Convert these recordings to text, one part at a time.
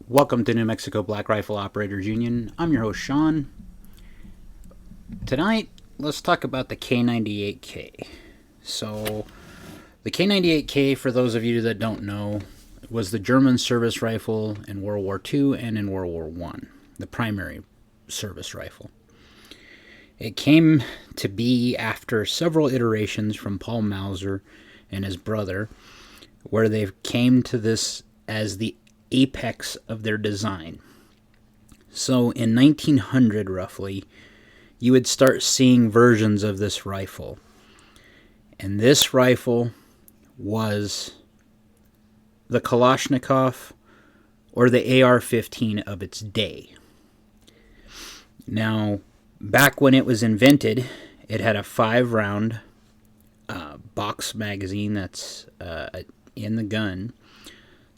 Welcome to New Mexico Black Rifle Operators Union. I'm your host, Sean. Tonight, let's talk about the K98K. So, the K98K, for those of you that don't know, was the German service rifle in World War II and in World War I, the primary service rifle. It came to be after several iterations from Paul Mauser and his brother, where they came to this as the apex of their design. So in 1900 roughly, you would start seeing versions of this rifle. And this rifle was the Kalashnikov or the AR-15 of its day. Now, back when it was invented, it had a 5-round box magazine that's in the gun.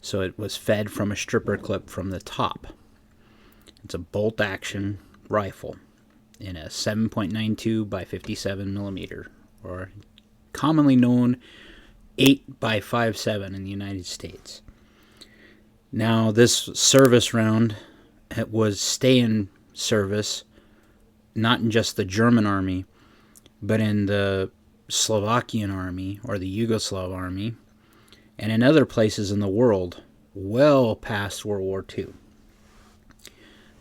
So it was fed from a stripper clip from the top. It's a bolt action rifle in a 7.92 by 57 millimeter, or commonly known 8 by 5.7 in the United States. Now this service round, it was stay in service, not in just the German army, but in the Slovakian army or the Yugoslav army, and in other places in the world, well past World War II.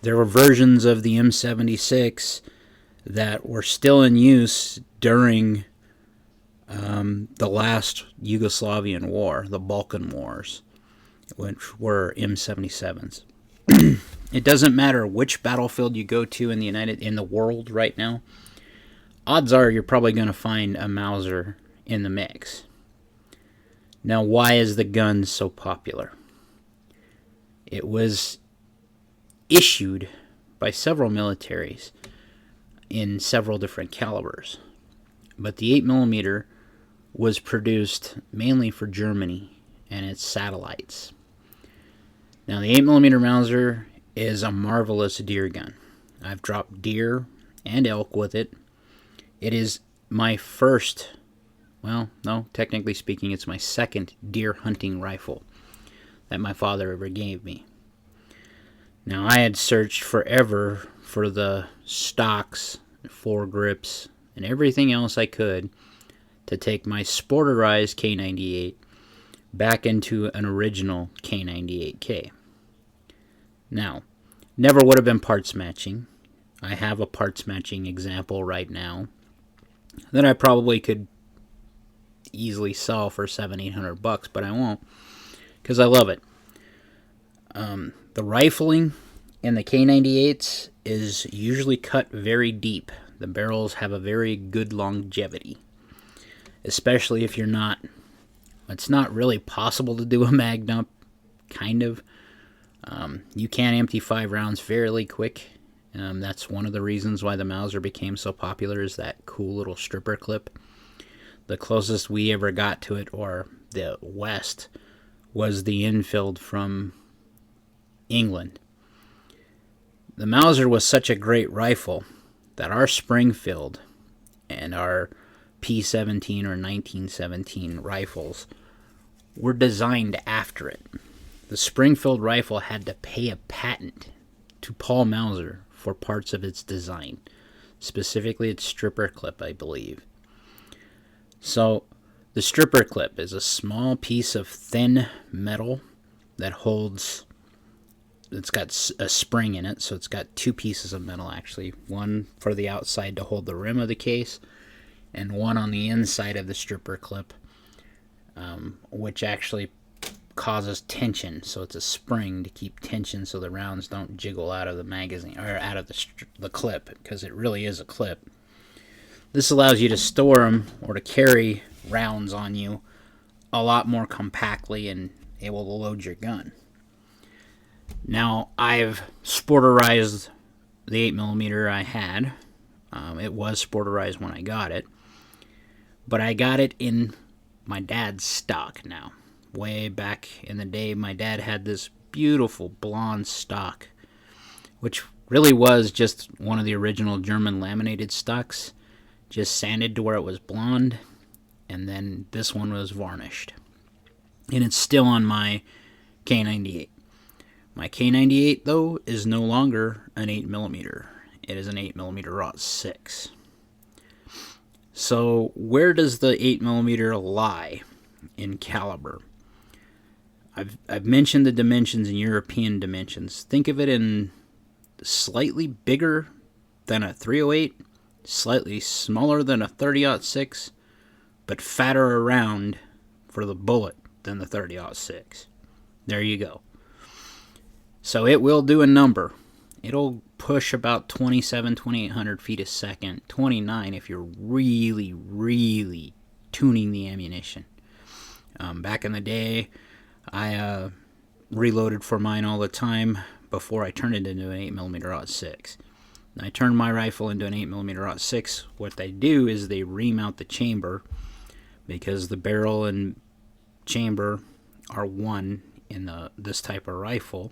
There were versions of the M76 that were still in use during the last Yugoslavian war, the Balkan Wars, which were M77s. It doesn't matter which battlefield you go to in the world right now. Odds are you're probably going to find a Mauser in the mix. Now, why is the gun so popular? It was issued by several militaries in several different calibers, but the 8mm was produced mainly for Germany and its satellites. Now, the 8mm Mauser is a marvelous deer gun. I've dropped deer and elk with it. It is my first, well, no, technically speaking, it's my second deer hunting rifle that my father ever gave me. Now, I had searched forever for the stocks, foregrips, and everything else I could to take my sporterized K98 back into an original K98K. Now, never would have been parts matching. I have a parts matching example right now that I probably could easily sell for $700-800, but I won't because I love it. The rifling in the K98s is usually cut very deep. The barrels have a very good longevity, especially if you're not, it's not really possible to do a mag dump, kind of. You can empty 5 rounds fairly quick. That's one of the reasons why the Mauser became so popular, is that cool little stripper clip. The closest we ever got to it, or the West, was the Enfield from England. The Mauser was such a great rifle that our Springfield and our P17 or 1917 rifles were designed after it. The Springfield rifle had to pay a patent to Paul Mauser for parts of its design, specifically its stripper clip, I believe. So, the stripper clip is a small piece of thin metal that holds, it's got a spring in it, so it's got 2 pieces of metal actually. One for the outside to hold the rim of the case, and one on the inside of the stripper clip, which actually causes tension. So it's a spring to keep tension so the rounds don't jiggle out of the magazine, or out of the clip, because it really is a clip. This allows you to store them or to carry rounds on you a lot more compactly and able to load your gun. Now, I've sporterized the 8mm I had. It was sporterized when I got it, but I got it in my dad's stock now. Way back in the day, my dad had this beautiful blonde stock, which really was just one of the original German laminated stocks, just sanded to where it was blonde, and then this one was varnished. And it's still on my K98. My K98 though is no longer an 8mm. It is an 8mm Rod 6. So where does the 8mm lie in caliber? I've mentioned the dimensions in European dimensions. Think of it in slightly bigger than a 308, slightly smaller than a 30-06, but fatter around for the bullet than the 30-06. There you go. So it will do a number. It'll push about 2,800 feet a second, 29 if you're really, really tuning the ammunition. Back in the day, I reloaded for mine all the time before I turned it into an 8mm Rod 6. I turned my rifle into an 8mm Rod 6. What they do is they remount the chamber, because the barrel and chamber are one in this type of rifle.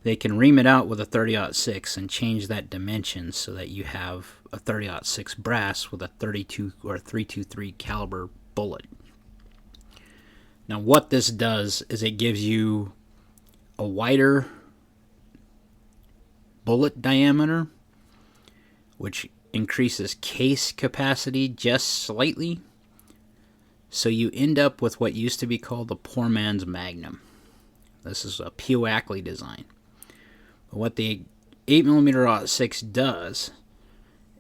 They can ream it out with a 30-06 and change that dimension so that you have a 30-06 brass with a 32 or 323 caliber bullet. Now what this does is it gives you a wider bullet diameter, which increases case capacity just slightly. So you end up with what used to be called the poor man's Magnum. This is a P.O. Ackley design. But what the 8mm Rod 6 does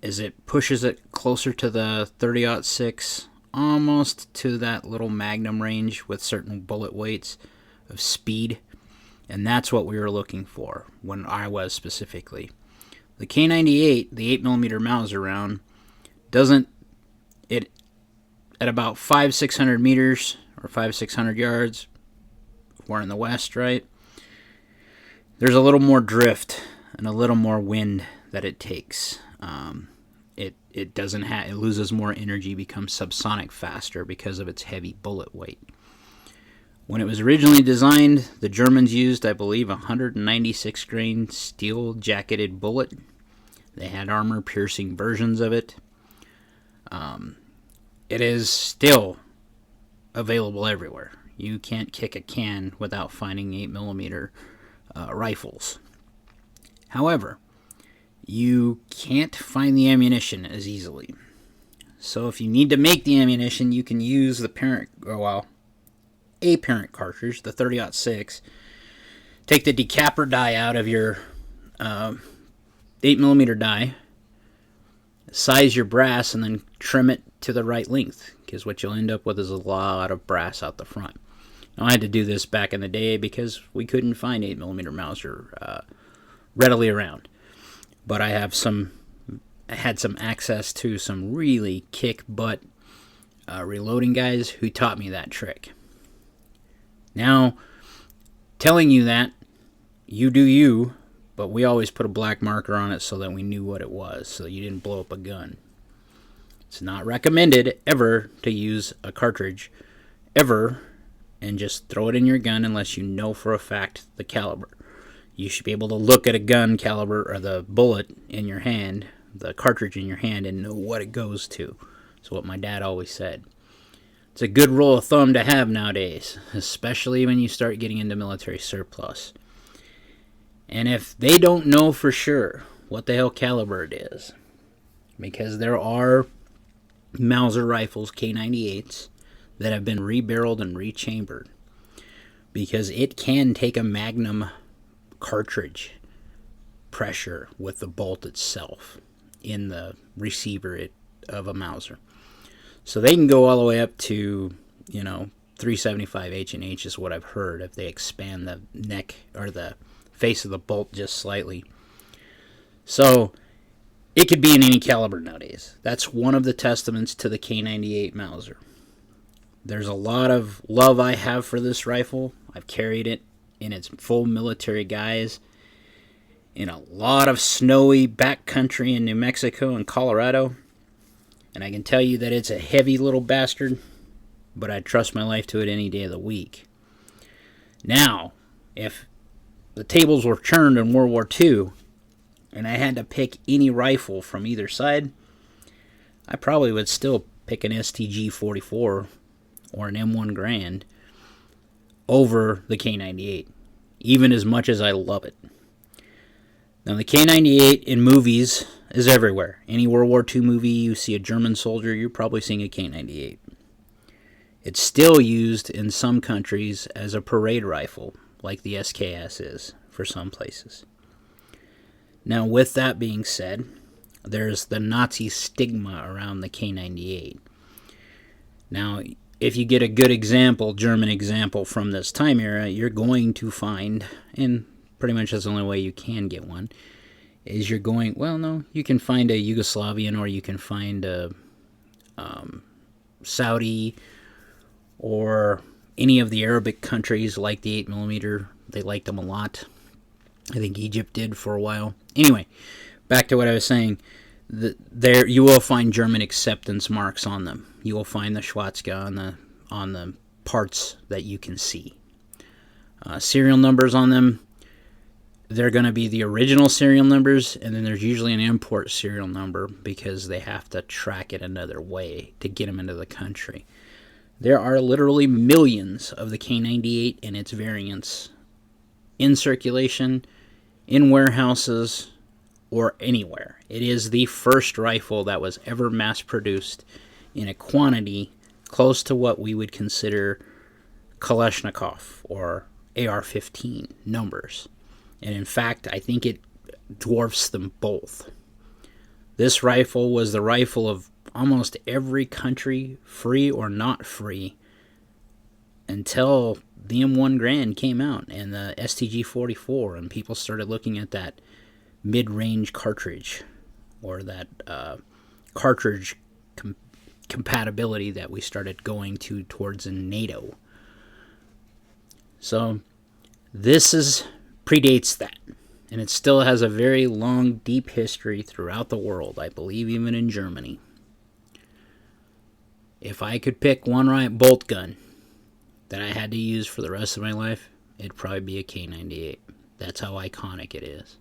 is it pushes it closer to the 30-06, almost to that little Magnum range with certain bullet weights of speed. And that's what we were looking for, when I was specifically. The K98, the 8mm Mauser round, doesn't, it at about 500-600 meters or 500-600 yards, we're in the west, right? There's a little more drift and a little more wind that it takes. It doesn't have, it loses more energy, becomes subsonic faster because of its heavy bullet weight. When it was originally designed, the Germans used, I believe, a 196 grain steel jacketed bullet. They had armor-piercing versions of it. It is still available everywhere. You can't kick a can without finding 8mm rifles. However, you can't find the ammunition as easily. So if you need to make the ammunition, you can use the parent, a parent cartridge, the 30-06. Take the decapper die out of your 8mm die, size your brass, and then trim it to the right length, because what you'll end up with is a lot of brass out the front. Now, I had to do this back in the day because we couldn't find 8mm Mauser readily around. But I had some access to some really kick-butt reloading guys who taught me that trick. Now, telling you that, you do you, but we always put a black marker on it so that we knew what it was, so you didn't blow up a gun. It's not recommended ever to use a cartridge, ever, and just throw it in your gun unless you know for a fact the caliber. You should be able to look at a gun caliber or the bullet in your hand, the cartridge in your hand, and know what it goes to. That's what my dad always said. It's a good rule of thumb to have nowadays, especially when you start getting into military surplus. And if they don't know for sure what the hell caliber it is, because there are Mauser rifles, K98s, that have been rebarreled and rechambered, because it can take a Magnum cartridge pressure with the bolt itself in the receiver of a Mauser. So they can go all the way up to, 375 H&H is what I've heard, if they expand the neck or the face of the bolt just slightly. So it could be in any caliber nowadays. That's one of the testaments to the K98 Mauser. There's a lot of love I have for this rifle. I've carried it in its full military guise in a lot of snowy backcountry in New Mexico and Colorado. And I can tell you that it's a heavy little bastard, but I'd trust my life to it any day of the week. Now, if the tables were turned in World War II, and I had to pick any rifle from either side, I probably would still pick an STG-44 or an M1 Garand over the K98. even as much as I love it. Now, the K98 in movies is everywhere. Any World War II movie you see a German soldier, you're probably seeing a K98. It's still used in some countries as a parade rifle, like the SKS is for some places. Now, with that being said, there's the Nazi stigma around the K98. Now, if you get a good example, German example from this time era, you're going to find, and pretty much that's the only way you can get one, is you can find a Yugoslavian, or you can find a Saudi, or any of the Arabic countries like the 8mm. They liked them a lot. I think Egypt did for a while. Anyway, back to what I was saying. There you will find German acceptance marks on them. You will find the swastika on the parts that you can see. Serial numbers on them, they're going to be the original serial numbers, and then there's usually an import serial number because they have to track it another way to get them into the country. There are literally millions of the K98 and its variants in circulation, in warehouses, or anywhere. It is the first rifle that was ever mass-produced in a quantity close to what we would consider Kalashnikov or AR-15 numbers. And in fact, I think it dwarfs them both. This rifle was the rifle of almost every country, free or not free, until the M1 Garand came out and the STG-44, and people started looking at that mid-range cartridge, or that cartridge compatibility that we started going towards in NATO. So this predates that, and it still has a very long, deep history throughout the world, I believe even in Germany. If I could pick one bolt gun that I had to use for the rest of my life, it'd probably be a K98. That's how iconic it is.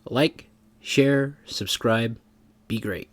Like, share, subscribe, be great.